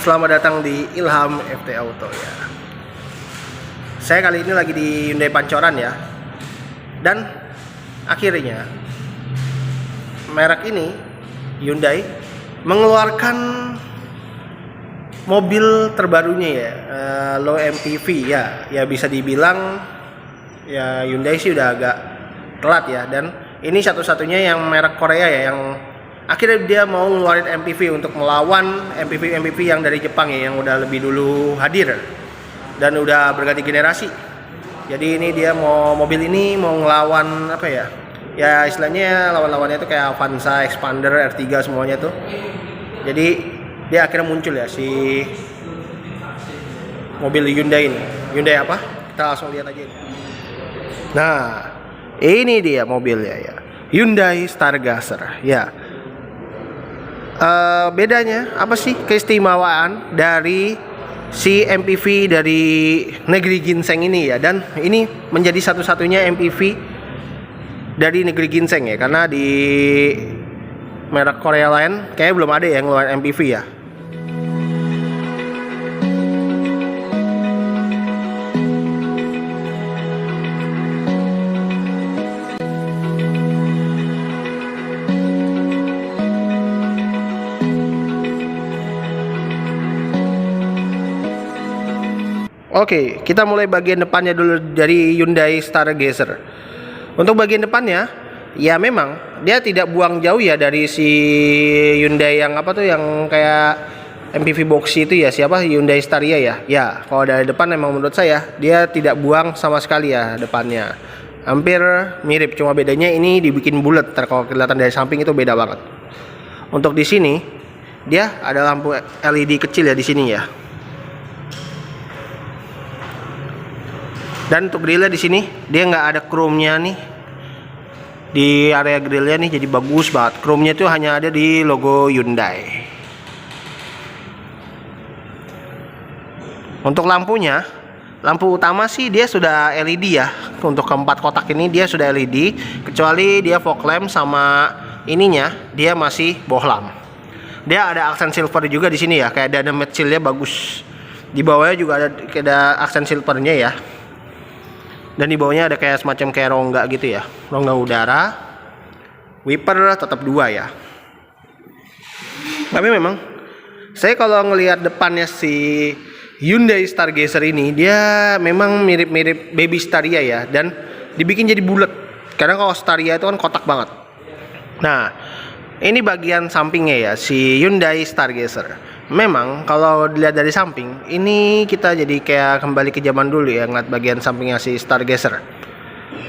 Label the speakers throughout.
Speaker 1: Selamat datang di Ilham FT Auto ya. Saya kali ini lagi di Hyundai Pancoran ya. Dan akhirnya merek ini Hyundai mengeluarkan mobil terbarunya ya, low MPV ya. Ya bisa dibilang ya Hyundai sih udah agak telat ya, dan ini satu-satunya yang merek Korea ya yang akhirnya dia mau ngeluarin MPV untuk melawan MPV yang dari Jepang ya, yang udah lebih dulu hadir dan udah berganti generasi. Jadi ini dia mobil ini mau ngelawan apa ya? Ya istilahnya lawan-lawannya itu kayak Avanza, Expander, R3 semuanya tuh. Jadi dia akhirnya muncul ya si mobil Hyundai ini. Hyundai apa? Kita langsung lihat aja. Nah, ini dia mobilnya ya. Hyundai Stargazer ya. Bedanya apa sih, keistimewaan dari si MPV dari negeri ginseng ini ya, dan ini menjadi satu-satunya MPV dari negeri ginseng ya, karena di merek Korea lain kayaknya belum ada yang ngeluarin MPV ya. Oke, kita mulai bagian depannya dulu dari Hyundai Stargazer. Untuk bagian depannya, ya memang dia tidak buang jauh ya dari si Hyundai yang apa tuh, yang kayak MPV boxy itu ya, siapa, Hyundai Staria ya. Ya, kalau dari depan memang menurut saya dia tidak buang sama sekali ya depannya. Hampir mirip, cuma bedanya ini dibikin bulat. Kalau kelihatan dari samping itu beda banget. Untuk di sini dia ada lampu LED kecil ya di sini ya. Dan untuk grillnya di sini dia nggak ada chrome-nya nih di area grillnya nih, jadi bagus banget. Chrome-nya itu hanya ada di logo Hyundai. Untuk lampunya, lampu utama sih dia sudah LED ya. Untuk keempat kotak ini dia sudah LED, kecuali dia fog lamp sama ininya dia masih bohlam. Dia ada aksen silver juga di sini ya, kayak ada metalnya bagus. Di bawahnya juga ada aksen silvernya ya. Dan di bawahnya ada kayak semacam kayak rongga gitu ya, rongga udara. Wiper tetap 2 ya. Tapi memang saya kalau ngelihat depannya si Hyundai Stargazer ini, dia memang mirip-mirip Baby Staria ya, dan dibikin jadi bulat. Karena kalau Staria itu kan kotak banget. Nah, ini bagian sampingnya ya si Hyundai Stargazer. Memang kalau dilihat dari samping ini kita jadi kayak kembali ke zaman dulu ya, ngeliat bagian sampingnya si Stargazer.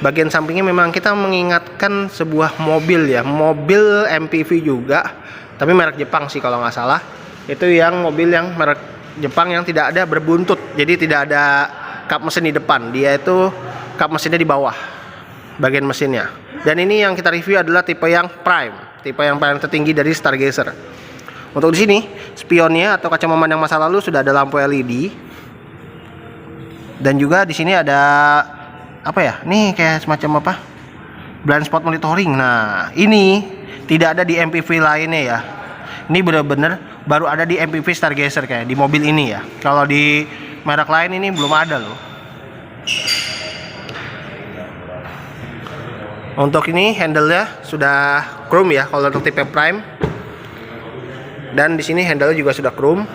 Speaker 1: Bagian sampingnya memang kita mengingatkan sebuah mobil ya, mobil MPV juga, tapi merek Jepang sih kalau nggak salah. Itu yang mobil yang merek Jepang yang tidak ada berbuntut, jadi tidak ada kap mesin di depan. Dia itu kap mesinnya di bawah bagian mesinnya. Dan ini yang kita review adalah tipe yang Prime, tipe yang paling tertinggi dari Stargazer. Untuk di sini spionnya atau kaca memandang masa lalu sudah ada lampu LED. Dan juga di sini ada apa ya? Nih kayak semacam apa? Blind spot monitoring. Nah, ini tidak ada di MPV lainnya ya. Ini benar-benar baru ada di MPV Stargazer kayak di mobil ini ya. Kalau di merek lain ini belum ada loh. Untuk ini handle-nya sudah chrome ya kalau untuk tipe Prime. Dan di sini handle juga sudah chrome,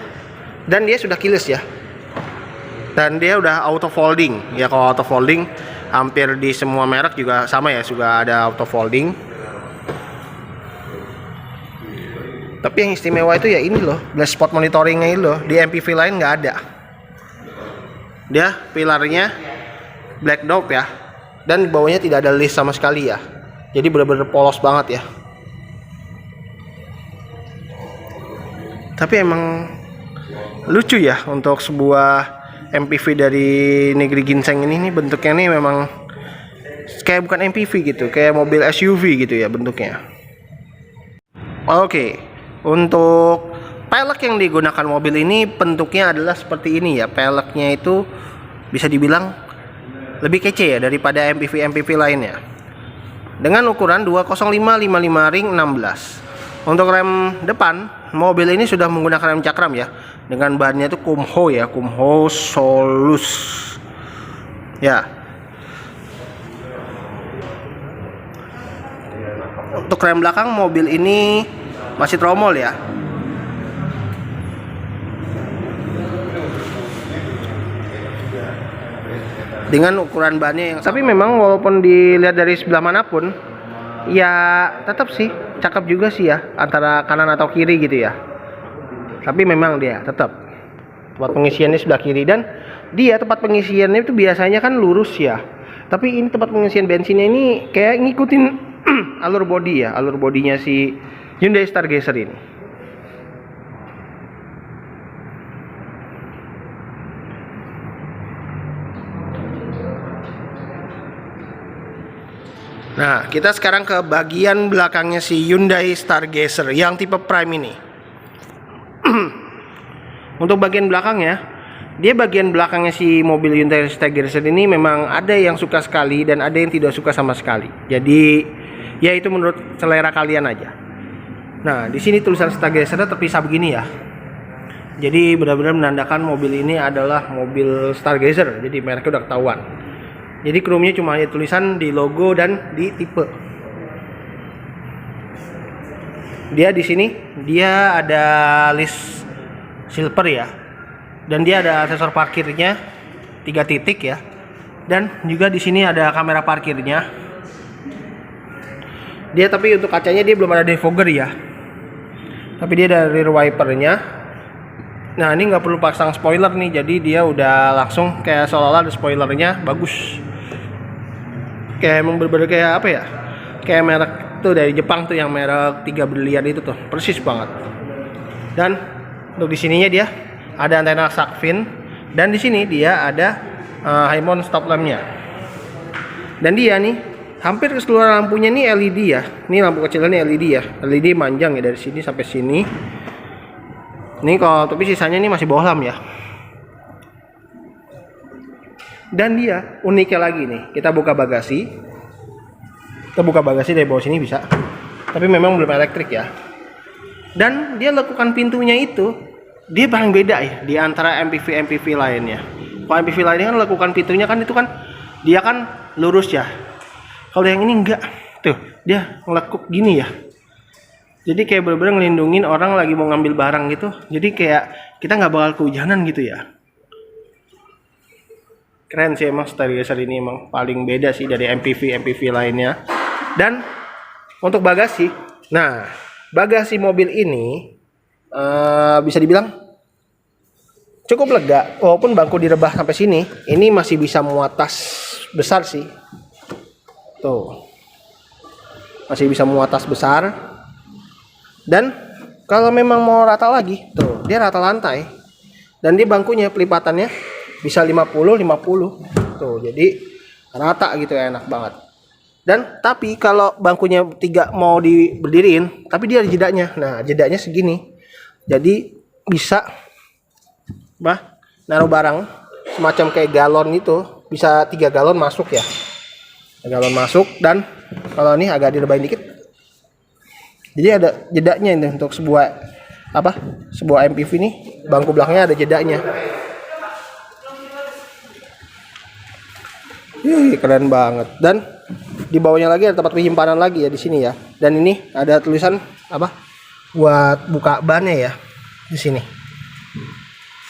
Speaker 1: dan dia sudah keyless ya. Dan dia udah auto folding ya. Kalau auto folding hampir di semua merek juga sama ya, juga ada auto folding. Tapi yang istimewa itu ya ini loh, blind spot monitoringnya ini loh. Di MPV lain nggak ada. Dia pilarnya black dog ya, dan di bawahnya tidak ada list sama sekali ya. Jadi benar-benar polos banget ya. Tapi emang lucu ya untuk sebuah MPV dari negeri ginseng ini bentuknya nih memang kayak bukan MPV gitu, kayak mobil SUV gitu ya bentuknya. Oke, untuk pelek yang digunakan mobil ini bentuknya adalah seperti ini ya. Peleknya itu bisa dibilang lebih kece ya daripada MPV lainnya. Dengan ukuran 205/55 ring 16. Untuk rem depan, mobil ini sudah menggunakan rem cakram ya, dengan bahannya itu Kumho ya, Kumho Solus ya. Untuk rem belakang mobil ini masih tromol ya. Dengan ukuran bannya yang sama. Tapi memang walaupun dilihat dari sebelah manapun, ya tetap sih cakep juga sih ya, antara kanan atau kiri gitu ya. Tapi memang dia tetap tempat pengisiannya sebelah kiri, dan dia tempat pengisiannya itu biasanya kan lurus ya. Tapi ini tempat pengisian bensinnya ini kayak ngikutin alur bodi ya, alur bodinya si Hyundai Stargazer ini. Nah, kita sekarang ke bagian belakangnya si Hyundai Stargazer yang tipe Prime ini. Untuk bagian belakangnya, dia bagian belakangnya si mobil Hyundai Stargazer ini memang ada yang suka sekali dan ada yang tidak suka sama sekali. Jadi, ya itu menurut selera kalian aja. Nah, di sini tulisan Stargazer terpisah begini ya. Jadi benar-benar menandakan mobil ini adalah mobil Stargazer. Jadi mereknya udah ketahuan. Jadi chrome-nya cuma ada tulisan di logo dan di tipe. Dia di sini dia ada list silver ya. Dan dia ada sensor parkirnya 3 titik ya. Dan juga di sini ada kamera parkirnya. Dia tapi untuk kacanya dia belum ada defogger ya. Tapi dia ada rear wipernya. Nah, ini nggak perlu pasang spoiler nih. Jadi dia udah langsung kayak seolah-olah ada spoilernya, bagus. Kayak emang bener-bener kayak apa ya, kayak merek tuh dari Jepang tuh, yang merek 3 brilian itu tuh, persis banget. Dan untuk di sininya dia ada antena shark fin, dan di sini dia ada high mount stop lampnya. Dan dia nih hampir keseluruhan lampunya nih LED ya. Ini lampu kecilnya LED ya, LED manjang ya dari sini sampai sini. Ini kalau tapi sisanya ini masih bohlam ya. Dan dia uniknya lagi nih, kita buka bagasi. Kita buka bagasi dari bawah sini bisa. Tapi memang belum elektrik ya. Dan dia lekukan pintunya itu, dia paling beda ya di antara MPV lainnya. Kalau MPV lainnya kan lekukan pintunya kan itu kan dia kan lurus ya. Kalau yang ini enggak. Tuh, dia ngelekuk gini ya. Jadi kayak bener-bener ngelindungin orang lagi mau ngambil barang gitu. Jadi kayak kita nggak bakal kehujanan gitu ya. Keren sih emang Stargazer ini, emang paling beda sih dari MPV lainnya. Dan untuk bagasi, nah bagasi mobil ini bisa dibilang cukup lega. Walaupun bangku direbah sampai sini, ini masih bisa muat tas besar sih. Tuh, masih bisa muat tas besar. Dan kalau memang mau rata lagi, tuh dia rata lantai. Dan dia bangkunya pelipatannya bisa 50-50 tuh, jadi rata gitu ya, enak banget. Dan tapi kalau bangkunya 3 mau diberdiriin, tapi dia ada jedanya. Nah, jedanya segini, jadi bisa naruh barang semacam kayak galon itu, bisa 3 galon masuk ya, 3 galon masuk. Dan kalau ini agak direbahin dikit, jadi ada jedanya ini untuk sebuah MPV nih, bangku belakangnya ada jedanya. Keren banget. Dan di bawahnya lagi ada tempat penyimpanan lagi ya di sini ya. Dan ini ada tulisan buat buka bannya ya di sini.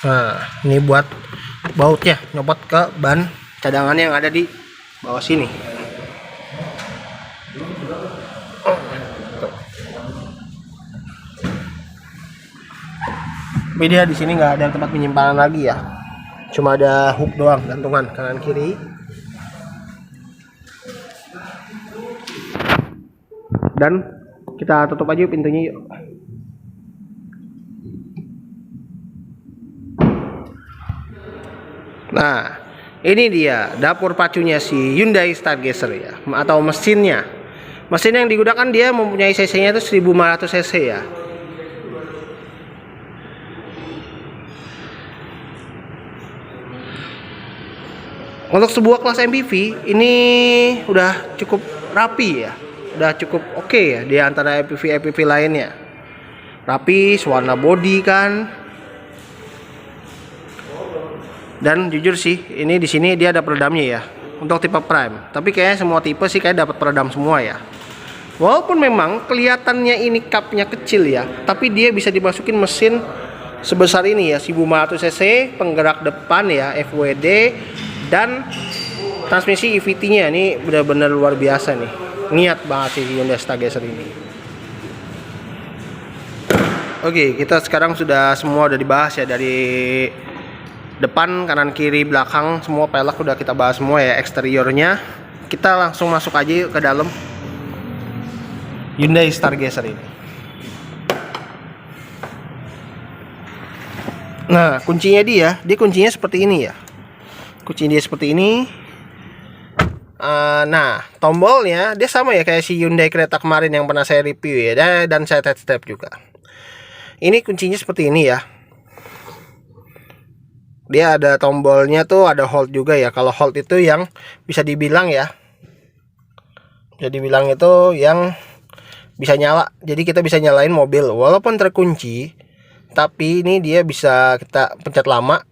Speaker 1: Nah, ini buat bautnya, nyopot ke ban cadangannya yang ada di bawah sini. Tapi dia di sini nggak ada tempat penyimpanan lagi ya. Cuma ada hook doang, gantungan kanan kiri. Dan kita tutup aja pintunya yuk. Nah, ini dia dapur pacunya si Hyundai Stargazer ya, atau mesinnya. Mesin yang digunakan dia mempunyai cc-nya itu 1500 cc ya. Untuk sebuah kelas MPV ini udah cukup rapi ya. Udah cukup oke ya di antara MPV lainnya. rapi, warna body kan. Dan jujur sih, ini di sini dia ada peredamnya ya untuk tipe Prime. Tapi kayaknya semua tipe sih kayak dapat peredam semua ya. Walaupun memang kelihatannya ini cupnya kecil ya, tapi dia bisa dimasukin mesin sebesar ini ya, 1500 cc, penggerak depan ya, FWD, dan transmisi EVT-nya ini benar-benar luar biasa nih. Niat banget sih Hyundai Stargazer ini. Oke, kita sekarang sudah semua udah dibahas ya, dari depan, kanan, kiri, belakang, semua pelek udah kita bahas semua ya, eksteriornya. Kita langsung masuk aja ke dalam Hyundai Stargazer ini. Nah, kuncinya dia kuncinya seperti ini ya. Kuncinya dia seperti ini. Nah, tombolnya dia sama ya kayak si Hyundai Creta kemarin yang pernah saya review ya, dan saya test drive juga. Ini kuncinya seperti ini ya. Dia ada tombolnya tuh, ada hold juga ya. Kalau hold itu yang bisa dibilang ya, jadi bilang itu yang bisa nyala. Jadi kita bisa nyalain mobil walaupun terkunci, tapi ini dia bisa kita pencet lama,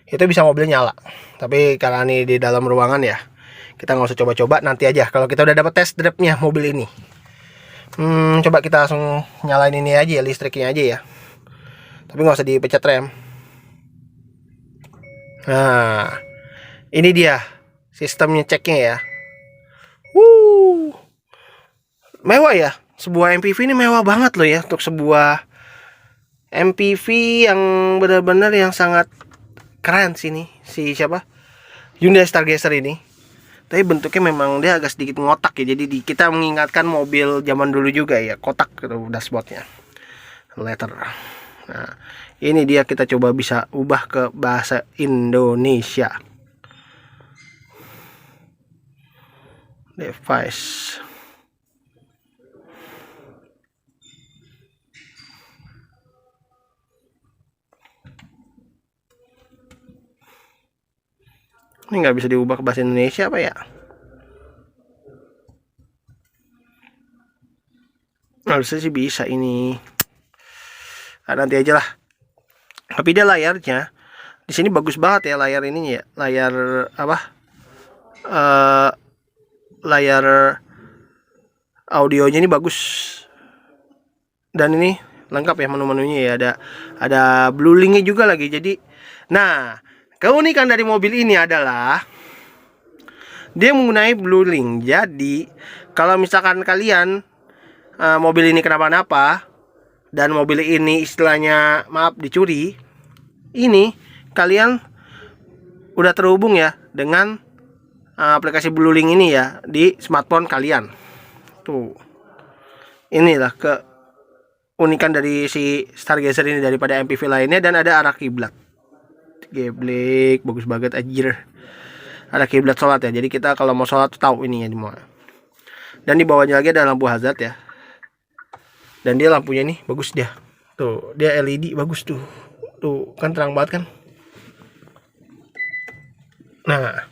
Speaker 1: itu bisa mobil nyala. Tapi karena ini di dalam ruangan ya, kita nggak usah coba-coba, nanti aja kalau kita udah dapat test drive-nya mobil ini. Coba kita langsung nyalain ini aja ya, listriknya aja ya. Tapi nggak usah dipencet rem. Nah, ini dia sistemnya ceknya ya. Mewah ya. Sebuah MPV ini mewah banget loh ya, untuk sebuah MPV yang benar-benar yang sangat keren sih nih, si siapa? Hyundai Stargazer ini. Tapi bentuknya memang dia agak sedikit ngotak ya. Jadi kita mengingatkan mobil zaman dulu juga ya, kotak gitu dashboardnya. Letter. Nah, ini dia kita coba bisa ubah ke bahasa Indonesia. Device. Ini nggak bisa diubah ke bahasa Indonesia apa ya? Harusnya sih bisa ini. Nanti aja lah. Tapi dia layarnya di sini bagus banget ya, layar ininya ya. Layar apa? Layar audionya ini bagus. Dan ini lengkap ya menu-menunya ya. Ada blue link-nya juga lagi. Jadi, nah, keunikan dari mobil ini adalah dia menggunakan blue link. Jadi, kalau misalkan kalian mobil ini kenapa-napa dan mobil ini istilahnya maaf dicuri, ini kalian udah terhubung ya dengan aplikasi blue link ini ya di smartphone kalian. Tuh, inilah keunikan dari si Stargazer ini daripada MPV lainnya. Dan ada arah kiblat, geblek bagus banget anjir. Ada kiblat sholat ya, jadi kita kalau mau sholat tahu ini ya di mana. Dan di bawahnya lagi ada lampu hazard ya. Dan dia lampunya nih bagus dia. Tuh, dia LED bagus tuh. Tuh, kan terang banget kan. Nah,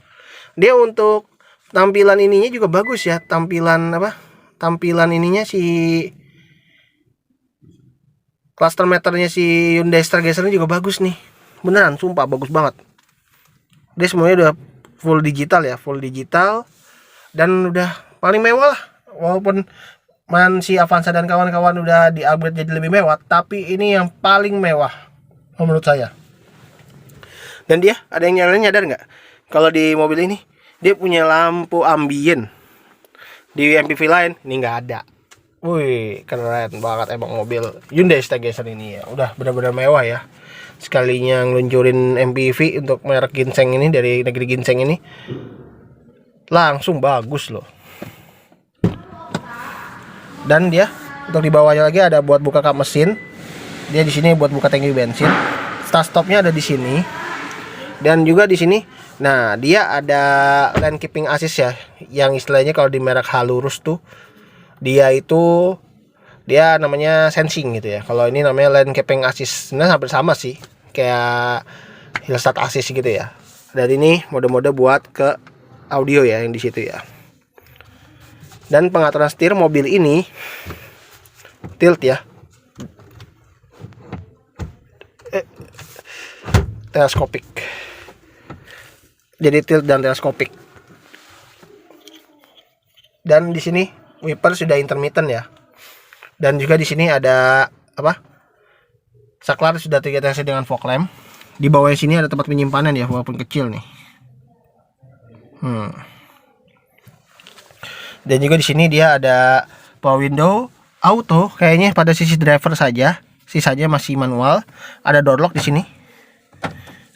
Speaker 1: dia untuk tampilan ininya juga bagus ya. Tampilan apa? Tampilan ininya si cluster meternya si Hyundai Stargazer ini juga bagus nih. Beneran, sumpah bagus banget. Dia semuanya udah full digital ya, full digital. Dan udah paling mewah lah. Walaupun si Avanza dan kawan-kawan udah di-upgrade jadi lebih mewah, tapi ini yang paling mewah menurut saya. Dan dia ada yang nyadar nggak? Kalau di mobil ini dia punya lampu ambien. Di MPV lain ini nggak ada. Wih, keren banget emang mobil Hyundai Stargazer ini ya. Udah benar-benar mewah ya. Sekalinya ngeluncurin MPV untuk merek ginseng ini, dari negeri ginseng ini, langsung bagus loh. Dan dia untuk di bawahnya lagi ada buat buka kap mesin. Dia di sini buat buka tangki bensin. Start stopnya ada di sini. Dan juga di sini, nah dia ada lane keeping assist ya, yang istilahnya kalau di merek Halurus tuh dia namanya sensing gitu ya. Kalau ini namanya lane keeping assist. Nah, hampir sama sih kayak hill start assist gitu ya. Dan ini mode-mode buat ke audio ya yang di situ ya. Dan pengaturan setir mobil ini tilt ya. teleskopik. Jadi tilt dan teleskopik. Dan di sini wiper sudah intermittent ya. Dan juga di sini ada apa? Saklar sudah terdeteksi dengan fog lamp. Di bawah sini ada tempat penyimpanan ya, walaupun kecil nih. Dan juga di sini dia ada power window auto, kayaknya pada sisi driver saja, sisanya masih manual. Ada door lock di sini.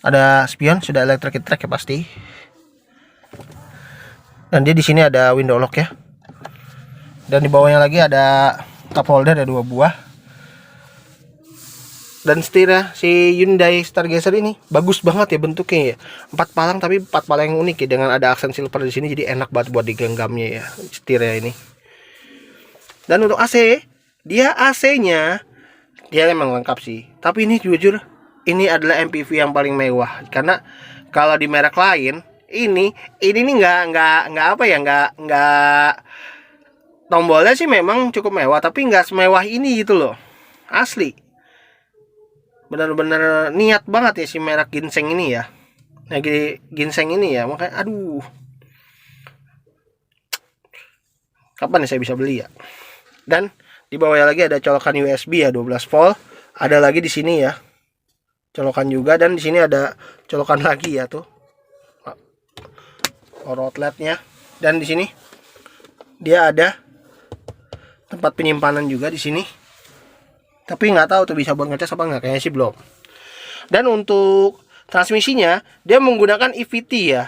Speaker 1: Ada spion, sudah electric track ya pasti. Dan dia di sini ada window lock ya. Dan di bawahnya lagi ada cup holder, ada 2 buah. Dan setirnya si Hyundai Stargazer ini bagus banget ya bentuknya ya. 4 palang tapi 4 palang yang unik ya, dengan ada aksen silver di sini, jadi enak banget buat digenggamnya ya setirnya ini. Dan untuk AC, dia AC-nya dia emang lengkap sih. Tapi ini jujur ini adalah MPV yang paling mewah, karena kalau di merek lain ini nih nggak apa ya, nggak tombolnya sih memang cukup mewah, tapi nggak semewah ini gitu loh. Asli benar-benar niat banget ya si merek ginseng ini ya. Nah, ginseng ini ya, makanya aduh, kapan ya saya bisa beli ya. Dan di bawahnya lagi ada colokan USB ya 12 volt. Ada lagi di sini ya colokan juga, dan di sini ada colokan lagi ya tuh outletnya. Dan di sini dia ada tempat penyimpanan juga di sini. Tapi nggak tahu tuh bisa buat ngecas apa nggak, kayaknya sih belum. Dan untuk transmisinya dia menggunakan EVT ya.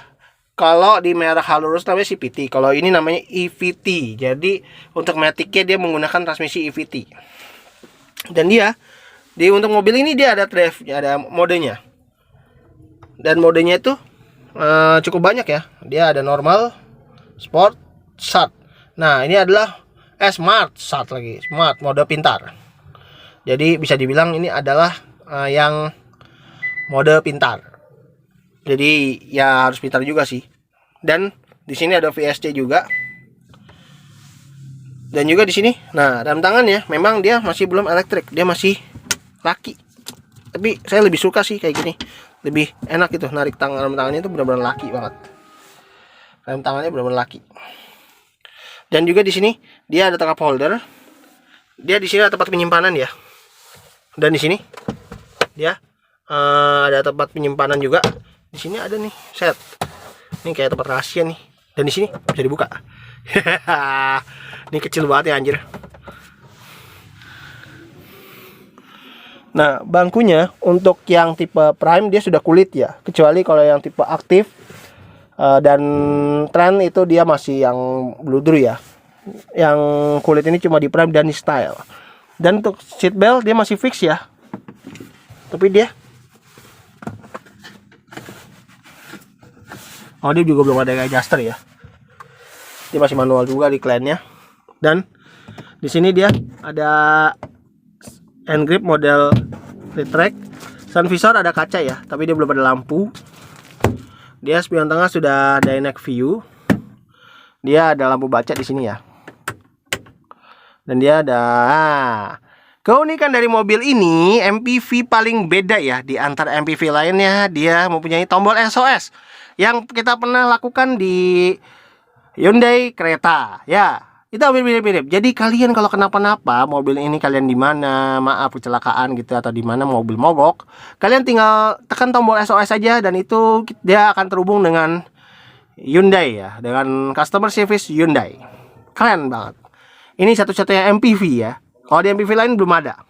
Speaker 1: Kalau di merek Halurus namanya CVT, kalau ini namanya EVT. Jadi untuk Matic-nya dia menggunakan transmisi EVT. Dan dia untuk mobil ini dia ada drive-nya, ada modenya. Dan modenya itu cukup banyak ya. Dia ada normal, sport, sat. Nah, ini adalah smart sat lagi, smart mode pintar. Jadi bisa dibilang ini adalah yang mode pintar. Jadi ya harus pintar juga sih. Dan di sini ada VSC juga. Dan juga di sini, nah rem tangannya memang dia masih belum elektrik, dia masih laki. Tapi saya lebih suka sih kayak gini, lebih enak gitu, narik rem tangannya itu benar-benar laki banget. Rem tangannya benar-benar laki. Dan juga di sini dia ada cup holder. Dia di sini ada tempat penyimpanan ya. Dan di sini dia ada tempat penyimpanan juga. Di sini ada nih set. Ini kayak tempat rahasia nih. Dan di sini bisa dibuka. Ini kecil banget ya anjir. Nah, bangkunya untuk yang tipe prime dia sudah kulit ya. Kecuali kalau yang tipe aktif dan trend itu dia masih yang bluedru ya. Yang kulit ini cuma di prime dan di style. Dan untuk seat belt dia masih fix ya. Tapi dia juga belum ada adjuster ya. Dia masih manual juga di clannya. Dan di sini dia ada hand grip model retract. Sun visor ada kaca ya, tapi dia belum ada lampu. Dia spion tengah sudah dynamic view. Dia ada lampu baca di sini ya. Dan dia ada keunikan dari mobil ini, MPV paling beda ya di antara MPV lainnya. Dia mempunyai tombol SOS yang kita pernah lakukan di Hyundai Creta ya. Itu hampir mirip-mirip. Jadi kalian kalau kenapa-napa mobil ini, kalian di mana, maaf kecelakaan gitu atau di mana mobil mogok, kalian tinggal tekan tombol SOS saja dan itu dia akan terhubung dengan Hyundai ya, dengan customer service Hyundai. Keren banget. Ini satu-satunya MPV ya. Kalau di MPV lain belum ada.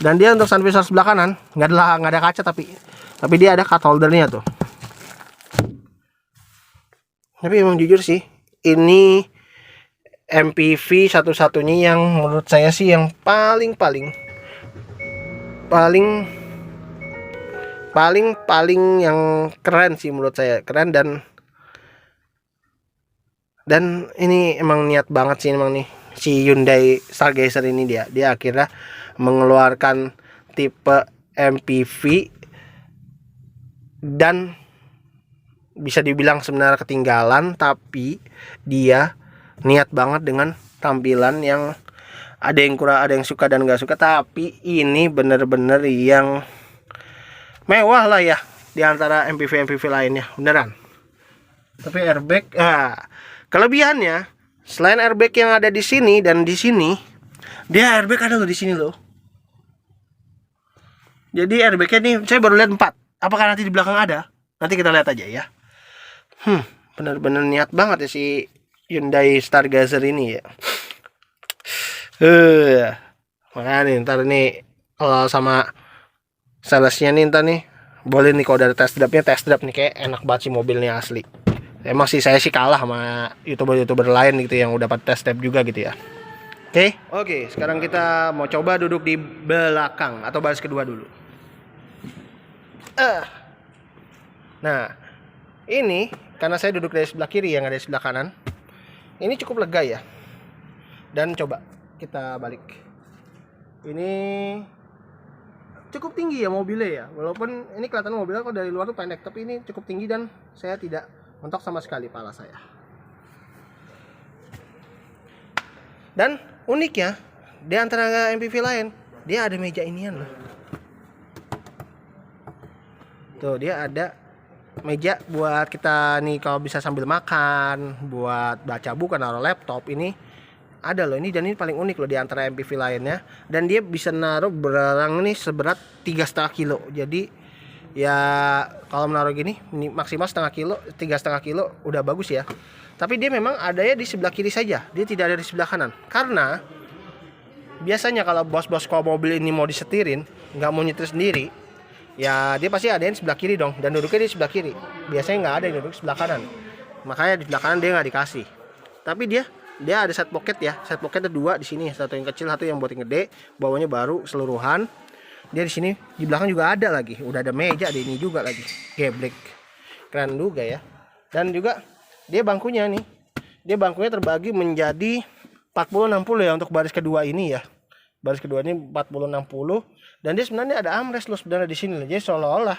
Speaker 1: Dan dia untuk sun visor sebelah kanan nggak ada kaca, tapi dia ada cup holdernya tuh. Tapi emang jujur sih, ini MPV satu-satunya yang menurut saya sih yang paling yang keren sih menurut saya. Keren dan ini emang niat banget sih emang nih si Hyundai Stargazer ini, dia akhirnya mengeluarkan tipe MPV dan bisa dibilang sebenarnya ketinggalan, tapi dia niat banget dengan tampilan yang ada yang kurang, ada yang suka dan nggak suka, tapi ini bener-bener yang mewah lah ya di antara MPV lainnya, beneran. Tapi airbag, kelebihannya selain airbag yang ada di sini dan di sini, dia airbag ada loh di sini loh. Jadi airbagnya nih saya baru lihat 4. Apakah nanti di belakang ada? Nanti kita lihat aja ya. Bener-bener niat banget ya si Hyundai Stargazer ini ya. Makanya nih, ntar nih kalau sama salesnya nih ntar nih boleh nih kalau dari test drive nih, kayak enak banget sih mobilnya asli. Emang sih saya sih kalah sama youtuber lain gitu yang udah dapat test drive juga gitu ya. Oke, sekarang kita mau coba duduk di belakang atau baris kedua dulu. Nah, ini karena saya duduk dari sebelah kiri yang ada di sebelah kanan, ini cukup lega ya. Dan coba kita balik. Ini cukup tinggi ya mobilnya ya. Walaupun ini kelihatan mobilnya kok dari luar tuh pendek, tapi ini cukup tinggi dan saya tidak mentok sama sekali pala saya. Dan uniknya, di antara MPV lain, dia ada meja inian loh. Tuh, dia ada meja buat kita nih kalau bisa sambil makan, buat baca buku, naruh laptop. Ini ada loh ini, dan ini paling unik loh di antara MPV lainnya. Dan dia bisa naruh barang ini seberat 3,5 kilo. Jadi ya kalau menaruh gini maksimal setengah kilo, 3,5 kilo udah bagus ya. Tapi dia memang ada ya di sebelah kiri saja, dia tidak ada di sebelah kanan. Karena biasanya kalau bos-bos kalau mobil ini mau disetirin, nggak mau nyetir sendiri, ya dia pasti ada yang sebelah kiri dong, dan duduknya di sebelah kiri. Biasanya nggak ada yang duduk sebelah kanan, makanya di sebelah kanan dia nggak dikasih. Tapi dia ada side pocket ya, side pocketnya 2 di sini, satu yang kecil, satu yang buat yang gede, bawahnya baru keseluruhan. Dia di sini, di belakang juga ada lagi, udah ada meja di ini juga lagi, geblek, keren juga ya. Dan juga dia bangkunya nih, dia bangkunya terbagi menjadi 40-60 ya untuk baris kedua ini ya. Baris kedua ini 40-60, dan dia sebenarnya ada armrest loh sebenarnya di sini. Jadi seolah-olah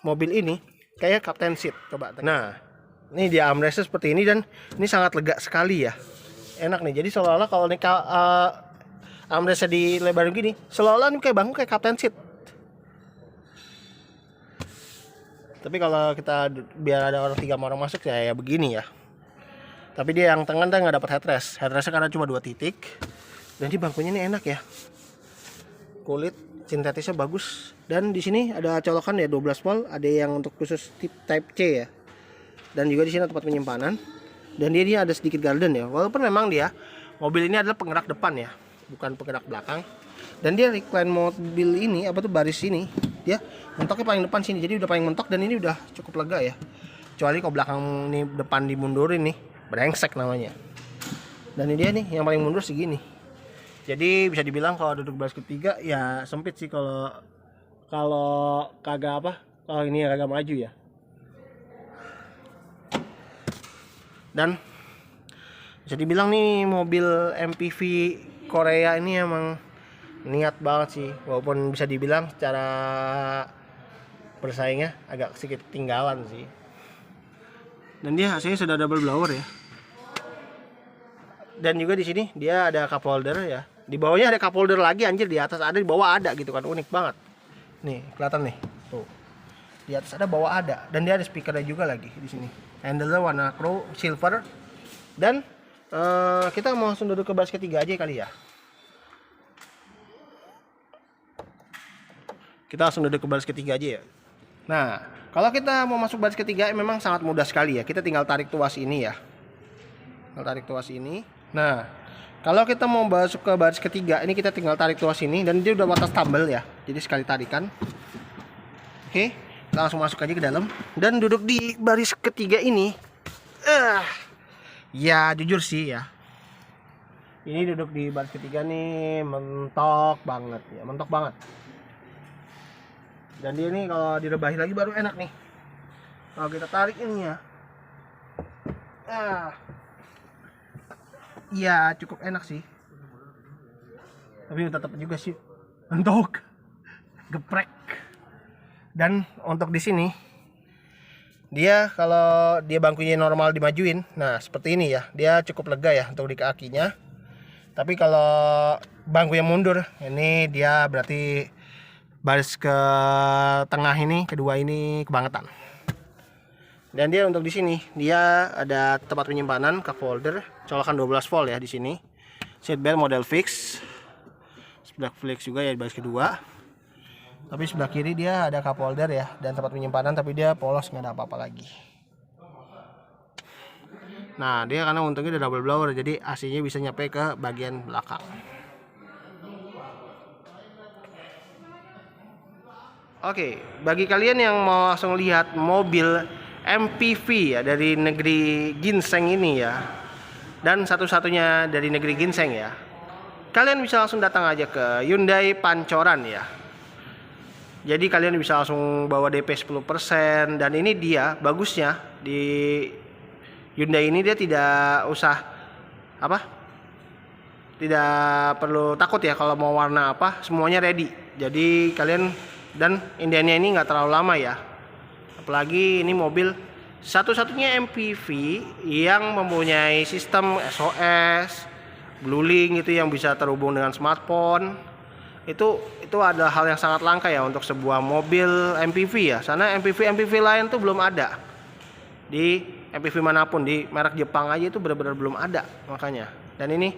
Speaker 1: mobil ini kayak captain seat. Coba. Nah, ini dia armrestnya seperti ini, dan ini sangat lega sekali ya. Enak nih. Jadi seolah-olah kalau nih armrestnya dilebarin gini, seolah-olah ini kayak bangku kayak captain seat. Tapi kalau kita biar ada orang 3 orang masuk ya begini ya. Tapi dia yang tengah nggak dapat headrest. Headrestnya karena cuma 2 titik. Dan di bangkunya ini enak ya. Kulit sintetisnya bagus. Dan di sini ada colokan ya 12 volt. Ada yang untuk khusus type C ya. Dan juga di sini tempat penyimpanan. Dan dia ada sedikit garden ya. Walaupun memang dia mobil ini adalah penggerak depan ya, bukan penggerak belakang. Dan dia recline mobil ini baris ini, dia mentoknya paling depan sini, jadi udah paling mentok, dan ini udah cukup lega ya. Kecuali kalau belakang nih depan dimundurin nih, brengsek namanya. Dan ini dia nih yang paling mundur segini. Jadi bisa dibilang kalau duduk baris ketiga ya sempit sih kalau kagak kalau ini kagak maju ya. Dan bisa dibilang nih mobil MPV Korea ini emang niat banget sih, walaupun bisa dibilang secara bersaingnya agak sedikit ketinggalan sih. Dan dia hasilnya sudah double blower ya. Dan juga di sini dia ada cup holder ya. Di bawahnya ada cup holder lagi, anjir, di atas ada, di bawah ada gitu kan, unik banget. Nih, kelihatan nih. Tuh. Di atas ada, bawah ada, dan dia ada speakernya juga lagi di sini. Handle-nya warna crow silver. Dan kita mau langsung duduk ke baris ketiga aja kali ya. Kita langsung duduk ke baris ketiga aja ya. Nah, kalau kita mau masuk baris ketiga memang sangat mudah sekali ya. Kita tinggal tarik tuas ini ya. Tinggal tarik tuas ini. Nah, kalau kita mau masuk ke baris ketiga, ini kita tinggal tarik tuas ini, dan dia udah batas tumble ya. Jadi sekali tarikan. Oke, kita langsung masuk aja ke dalam dan duduk di baris ketiga ini. Ya jujur sih ya, ini duduk di baris ketiga nih mentok banget ya, mentok banget. Dan dia nih kalau direbahin lagi baru enak nih. Kalau kita tarik ini ya, ya cukup enak sih. Tapi tetap juga sih mentok, geprek. Dan untuk di sini dia kalau dia bangkunya normal dimajuin, nah seperti ini ya, dia cukup lega ya untuk di kakinya. Tapi kalau bangku yang mundur, ini dia berarti baris ke tengah ini, kedua ini kebangetan. Dan dia untuk di sini dia ada tempat penyimpanan, cup holder, colokan 12 volt ya di sini. Seatbelt model fix. Sebelah flex juga ya di baris kedua. Tapi sebelah kiri dia ada cup holder ya dan tempat penyimpanan, tapi dia polos, nggak ada apa-apa lagi. Nah, dia karena untungnya udah double blower jadi AC-nya bisa nyampe ke bagian belakang. Oke, bagi kalian yang mau langsung lihat mobil MPV ya dari negeri ginseng ini ya, dan satu-satunya dari negeri ginseng ya, kalian bisa langsung datang aja ke Hyundai Pancoran ya. Jadi kalian bisa langsung bawa DP 10%, dan ini dia bagusnya di Hyundai ini, dia tidak usah tidak perlu takut ya kalau mau warna apa, semuanya ready. Jadi kalian, dan indiannya ini nggak terlalu lama ya. Apalagi ini mobil satu-satunya MPV yang mempunyai sistem SOS, BlueLink itu yang bisa terhubung dengan smartphone. Itu adalah hal yang sangat langka ya untuk sebuah mobil MPV ya. Karena MPV lain tuh belum ada. Di MPV manapun, di merek Jepang aja itu benar-benar belum ada makanya. Dan ini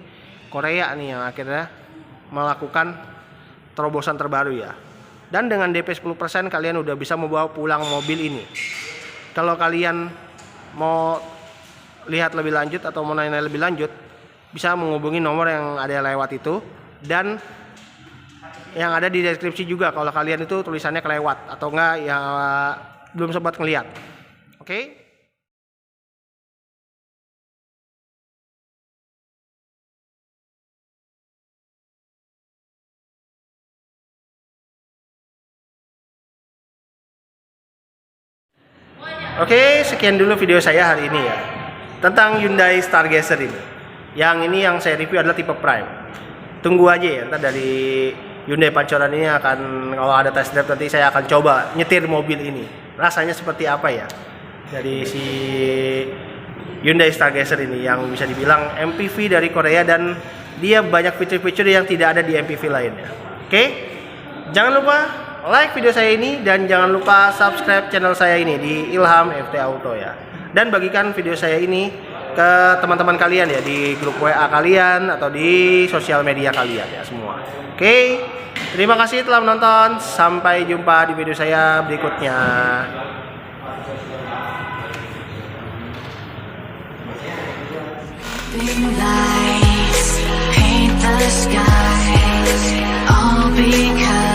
Speaker 1: Korea nih yang akhirnya melakukan terobosan terbaru ya. Dan dengan DP 10% kalian udah bisa membawa pulang mobil ini. Kalau kalian mau lihat lebih lanjut atau mau nanya lebih lanjut, bisa menghubungi nomor yang ada lewat itu, dan yang ada di deskripsi juga kalau kalian itu tulisannya kelewat atau enggak ya belum sempat ngeliat. Oke? Oke, sekian dulu video saya hari ini ya tentang Hyundai Stargazer ini. Yang saya review adalah tipe Prime. Tunggu aja ya, ntar dari Hyundai Pancoran ini akan, kalau ada test drive nanti saya akan coba nyetir mobil ini. Rasanya seperti apa ya dari si Hyundai Stargazer ini yang bisa dibilang MPV dari Korea, dan dia banyak fitur-fitur yang tidak ada di MPV lainnya. Oke, jangan lupa like video saya ini dan jangan lupa subscribe channel saya ini di Ilham FT Auto ya. Dan bagikan video saya ini ke teman-teman kalian ya, di grup WA kalian atau di sosial media kalian ya semua. Oke, terima kasih telah menonton. Sampai jumpa di video saya berikutnya. Lights paint the skies all because